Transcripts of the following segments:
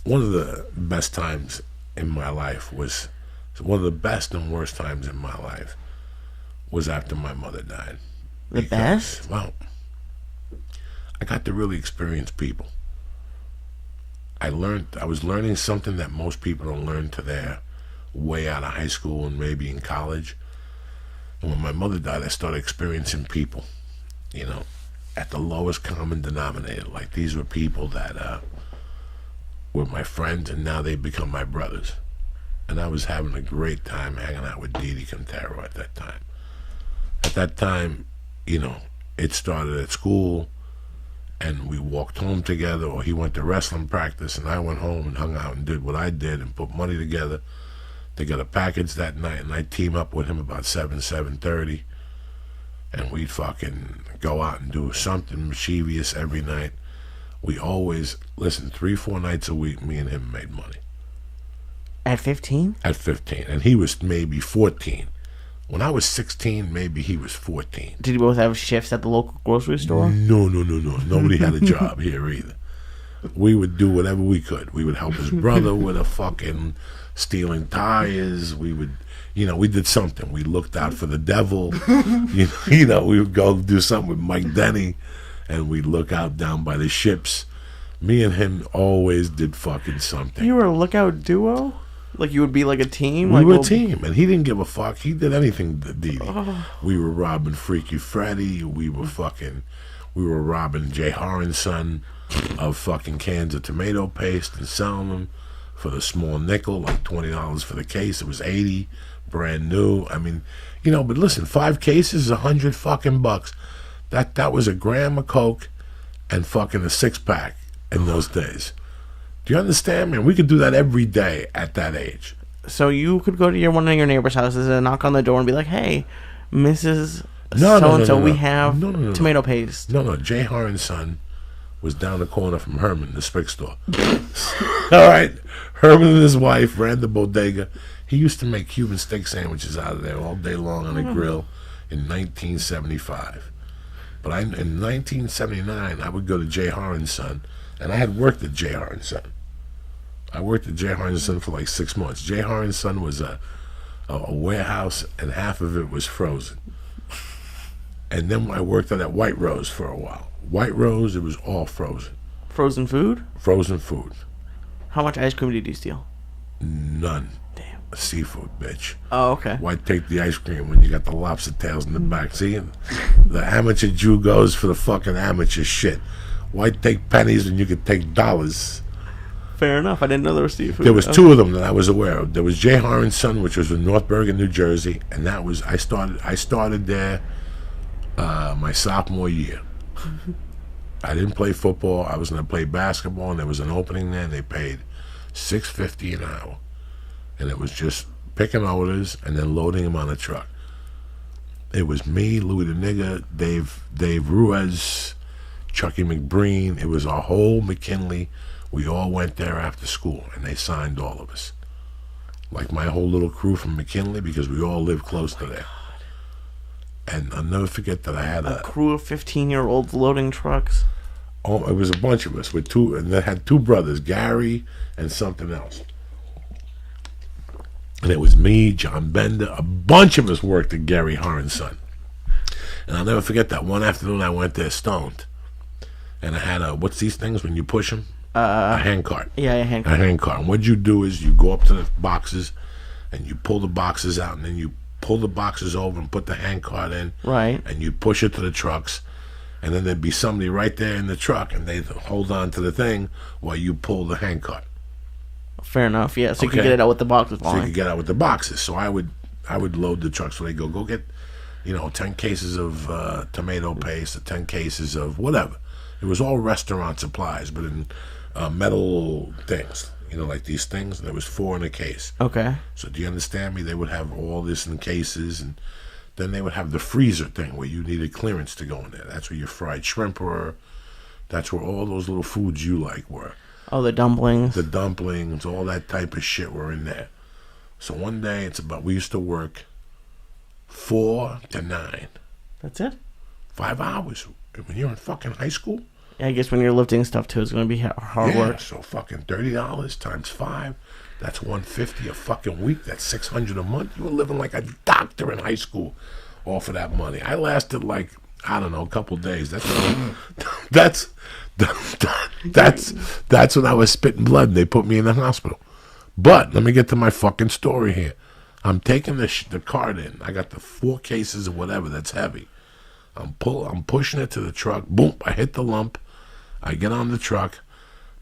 one of the best times in my life was one of the best and worst times in my life was after my mother died. The best? Well, I got to really experience people. I was learning something that most people don't learn till they're way out of high school and maybe in college. And when my mother died, I started experiencing people, at the lowest common denominator. Like, these were people that were my friends, and now they've become my brothers. And I was having a great time hanging out with Didi Quintero at that time. At that time, it started at school, and we walked home together, or he went to wrestling practice, and I went home and hung out and did what I did and put money together to get a package that night, and I'd team up with him about 7:30, and we'd fucking go out and do something mischievous every night. We always, 3-4 nights a week, me and him made money. At 15? At 15, and he was maybe 14. When I was 16, maybe he was 14. Did you both have shifts at the local grocery store? No. Nobody had a job here either. We would do whatever we could. We would help his brother with a fucking stealing tires. We would, we did something. We looked out for the devil. We would go do something with Mike Denny, and we'd look out down by the ships. Me and him always did fucking something. You were a lookout duo? Like, you would be like a team? We were a team, and he didn't give a fuck. He did anything to Didi. Oh. We were robbing Freaky Freddy. We were robbing Jay Horan's son of fucking cans of tomato paste and selling them for the small nickel, like $20 for the case. It was $80, brand new. I mean, but listen, 5 cases, $100 fucking bucks. That was a gram of coke and fucking a 6-pack in those days. Do you understand, man? We could do that every day at that age. So you could go to one of your neighbor's houses and knock on the door and be like, "Hey, Mrs. So-and-so, we have tomato paste." No. Jay Horan's son was down the corner from Herman, the spick store. All right. Herman and his wife ran the bodega. He used to make Cuban steak sandwiches out of there all day long on a grill in 1975. But in 1979, I would go to Jay Horan's son, and I had worked at Jay Horan's son. I worked at Jay Horan's son for like 6 months. Jay Horan's son was a warehouse, and half of it was frozen. And then I worked at White Rose for a while. White Rose, it was all frozen. Frozen food? Frozen food. How much ice cream did you steal? None. Damn. Seafood, bitch. Oh, okay. Why take the ice cream when you got the lobster tails in the back? See, the amateur Jew goes for the fucking amateur shit. Why take pennies when you could take dollars? Fair enough. I didn't know there was seafood. There was 2 of them that I was aware of. There was Jay Horan's son, which was in North Bergen, New Jersey, and that was I started there my sophomore year. I didn't play football. I was going to play basketball, and there was an opening there, and they paid $6.50 an hour, and it was just picking orders and then loading them on a truck. It was me, Louis the Nigger, Dave Ruiz, Chucky McBreen. It was our whole McKinley. We all went there after school, and they signed all of us. Like my whole little crew from McKinley, because we all lived close to there. And I'll never forget that I had a crew of 15-year-olds loading trucks. Oh, it was a bunch of us with 2, and they had 2 brothers, Gary and something else. And it was me, John Bender, a bunch of us worked at Gary Horan's son. And I'll never forget that one afternoon I went there stoned. And I had what's these things when you push them? A hand cart. Yeah, a hand cart. A hand cart. And what you do is you go up to the boxes and you pull the boxes out, and then you pull the boxes over and put the hand cart in. Right. And you push it to the trucks. And then there'd be somebody right there in the truck, and they'd hold on to the thing while you pull the hand cart. Fair enough, yeah. So you could get it out with the boxes. So you could get out with the boxes. So I would load the truck. So they go get, 10 cases of tomato paste, or 10 cases of whatever. It was all restaurant supplies, but in metal things, like these things. And there was 4 in a case. Okay. So do you understand me? They would have all this in cases, and then they would have the freezer thing where you needed clearance to go in there. That's where your fried shrimp were. That's where all those little foods you like were. Oh, the dumplings. The dumplings, all that type of shit were in there. So one day, we used to work 4 to 9. That's it? 5 hours. When you're in fucking high school? Yeah, I guess when you're lifting stuff too, it's going to be hard work. So fucking $30 times 5, that's $150 a fucking week. That's $600 a month. You were living like a doctor in high school off of that money. I lasted like, I don't know, a couple days. That's when I was spitting blood and they put me in the hospital. But let me get to my fucking story here. I'm taking the cart in. I got the 4 cases of whatever that's heavy. I'm pushing it to the truck. Boom! I hit the lump. I get on the truck.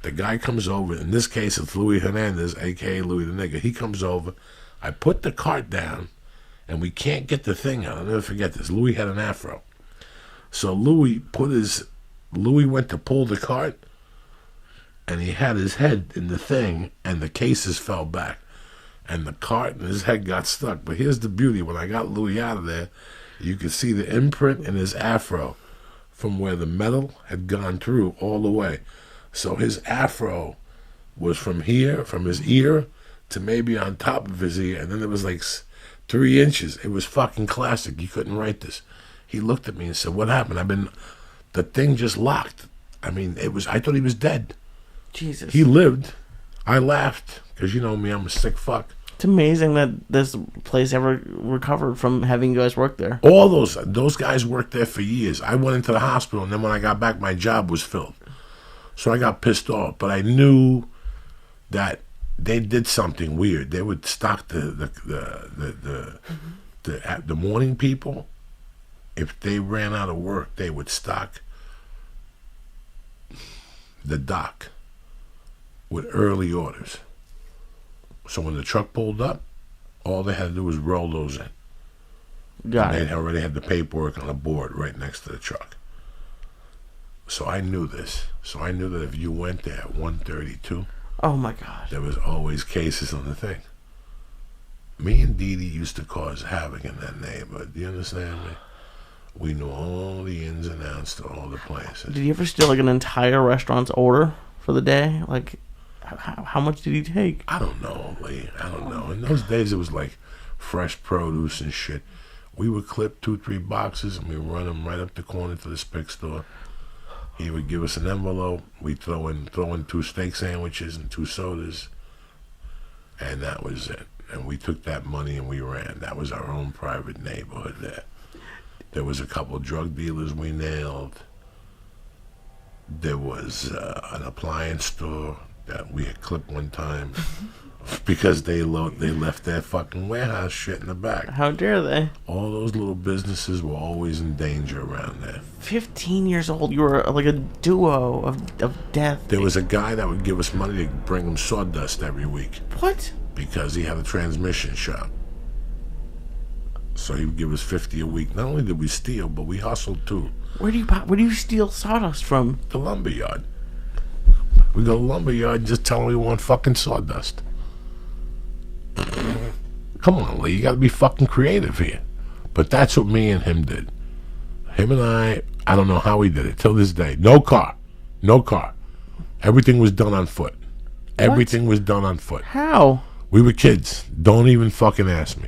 The guy comes over. In this case, it's Louis Hernandez, a.k.a. Louis the Nigger. He comes over. I put the cart down, and we can't get the thing out. I'll never forget this. Louis had an afro. So Louis went to pull the cart, and he had his head in the thing, and the cases fell back. And the cart and his head got stuck. But here's the beauty. When I got Louis out of there, you could see the imprint in his afro from where the metal had gone through all the way. So his afro was from here, from his ear, to maybe on top of his ear. And then it was like 3 inches. It was fucking classic. You couldn't write this. He looked at me and said, "What happened?" The thing just locked. I thought he was dead. Jesus. He lived. I laughed, because you know me, I'm a sick fuck. It's amazing that this place ever recovered from having you guys work there. All those guys worked there for years. I went into the hospital, and then when I got back, my job was filled. So I got pissed off. But I knew that they did something weird. They would stock the morning people. If they ran out of work, they would stock the dock with early orders. So when the truck pulled up, all they had to do was roll those in. Got it. They already had the paperwork on a board right next to the truck. So I knew this. So I knew that if you went there at 1:32, oh my God, there was always cases on the thing. Me and Dee Dee used to cause havoc in that neighborhood. Do you understand me? We knew all the ins and outs to all the places. Did you ever steal like an entire restaurant's order for the day? Like, how much did he take? I don't know, Lee. I don't know. In those days, it was like fresh produce and shit. We would clip 2-3 boxes and we run them right up the corner to the Spick store. He would give us an envelope. We'd throw in 2 steak sandwiches and 2 sodas, and that was it. And we took that money and we ran. That was our own private neighborhood there. There was a couple drug dealers we nailed. There was an appliance store that we had clipped one time because they left their fucking warehouse shit in the back. How dare they? All those little businesses were always in danger around there. 15 years old, you were like a duo of death. There was a guy that would give us money to bring him sawdust every week. What? Because he had a transmission shop. So he would give us $50 a week. Not only did we steal, but we hustled too. Where do you steal sawdust from? The lumber yard. We go to the lumber yard and just tell them we want fucking sawdust. Come on, Lee, you gotta be fucking creative here. But that's what me and him did. Him and I don't know how we did it till this day. No car. Everything was done on foot. Everything was done on foot. How? We were kids. Don't even fucking ask me.